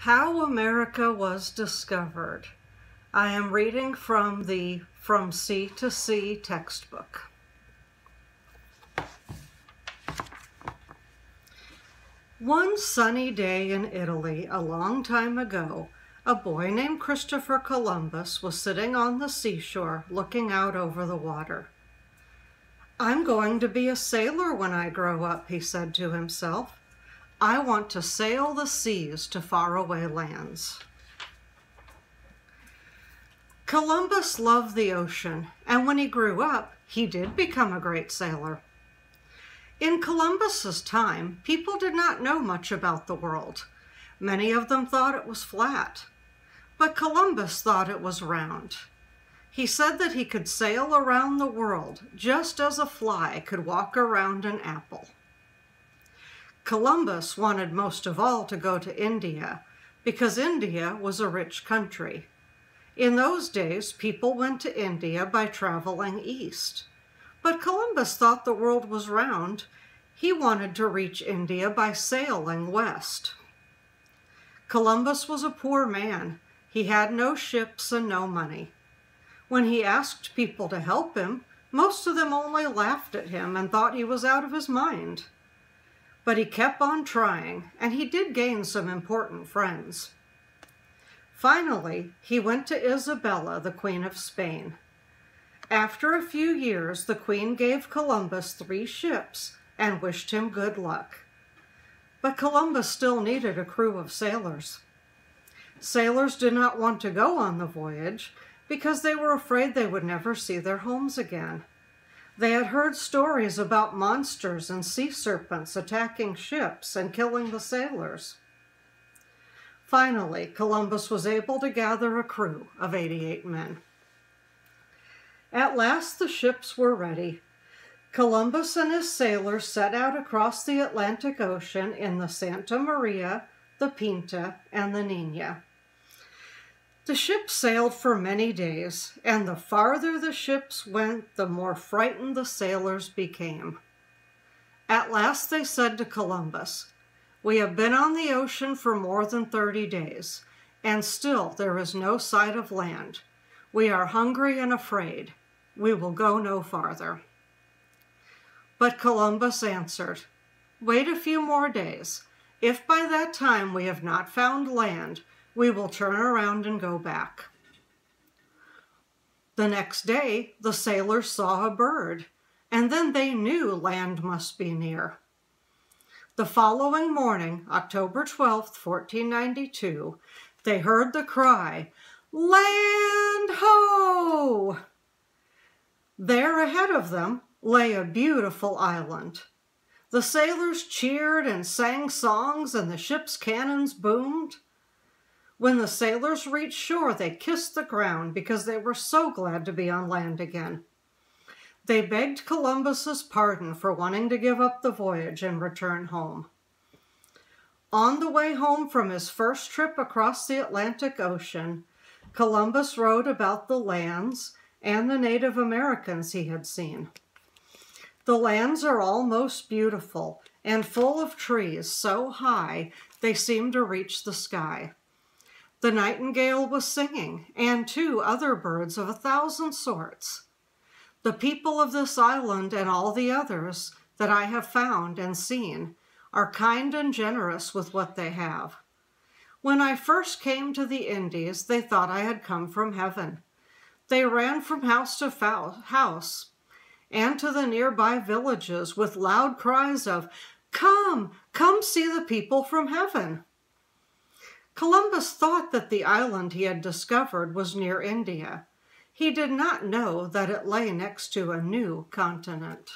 How America Was Discovered. I am reading from the From Sea to Sea textbook. One sunny day in Italy a long time ago, a boy named Christopher Columbus was sitting on the seashore looking out over the water. "I'm going to be a sailor when I grow up," he said to himself. "I want to sail the seas to faraway lands." Columbus loved the ocean, and when he grew up, he did become a great sailor. In Columbus's time, people did not know much about the world. Many of them thought it was flat, but Columbus thought it was round. He said that he could sail around the world just as a fly could walk around an apple. Columbus wanted most of all to go to India because India was a rich country. In those days, people went to India by traveling east. But Columbus thought the world was round. He wanted to reach India by sailing west. Columbus was a poor man. He had no ships and no money. When he asked people to help him, most of them only laughed at him and thought he was out of his mind. But he kept on trying, and he did gain some important friends. Finally, he went to Isabella, the Queen of Spain. After a few years, the Queen gave Columbus 3 ships and wished him good luck. But Columbus still needed a crew of sailors. Sailors did not want to go on the voyage because they were afraid they would never see their homes again. They had heard stories about monsters and sea serpents attacking ships and killing the sailors. Finally, Columbus was able to gather a crew of 88 men. At last the ships were ready. Columbus and his sailors set out across the Atlantic Ocean in the Santa Maria, the Pinta, and the Nina. The ships sailed for many days, and the farther the ships went, the more frightened the sailors became. At last they said to Columbus, "We have been on the ocean for more than 30 days, and still there is no sight of land. We are hungry and afraid. We will go no farther." But Columbus answered, "Wait a few more days. If by that time we have not found land, we will turn around and go back." The next day, the sailors saw a bird, and then they knew land must be near. The following morning, October 12th, 1492, they heard the cry, "Land ho!" There ahead of them lay a beautiful island. The sailors cheered and sang songs, and the ship's cannons boomed. When the sailors reached shore, they kissed the ground because they were so glad to be on land again. They begged Columbus's pardon for wanting to give up the voyage and return home. On the way home from his first trip across the Atlantic Ocean, Columbus wrote about the lands and the Native Americans he had seen. The lands are all most beautiful and full of trees so high they seem to reach the sky. The nightingale was singing, and 2 other birds of 1,000 sorts. The people of this island and all the others that I have found and seen are kind and generous with what they have. When I first came to the Indies, they thought I had come from heaven. They ran from house to house and to the nearby villages with loud cries of, "Come, come see the people from heaven." Columbus thought that the island he had discovered was near India. He did not know that it lay next to a new continent.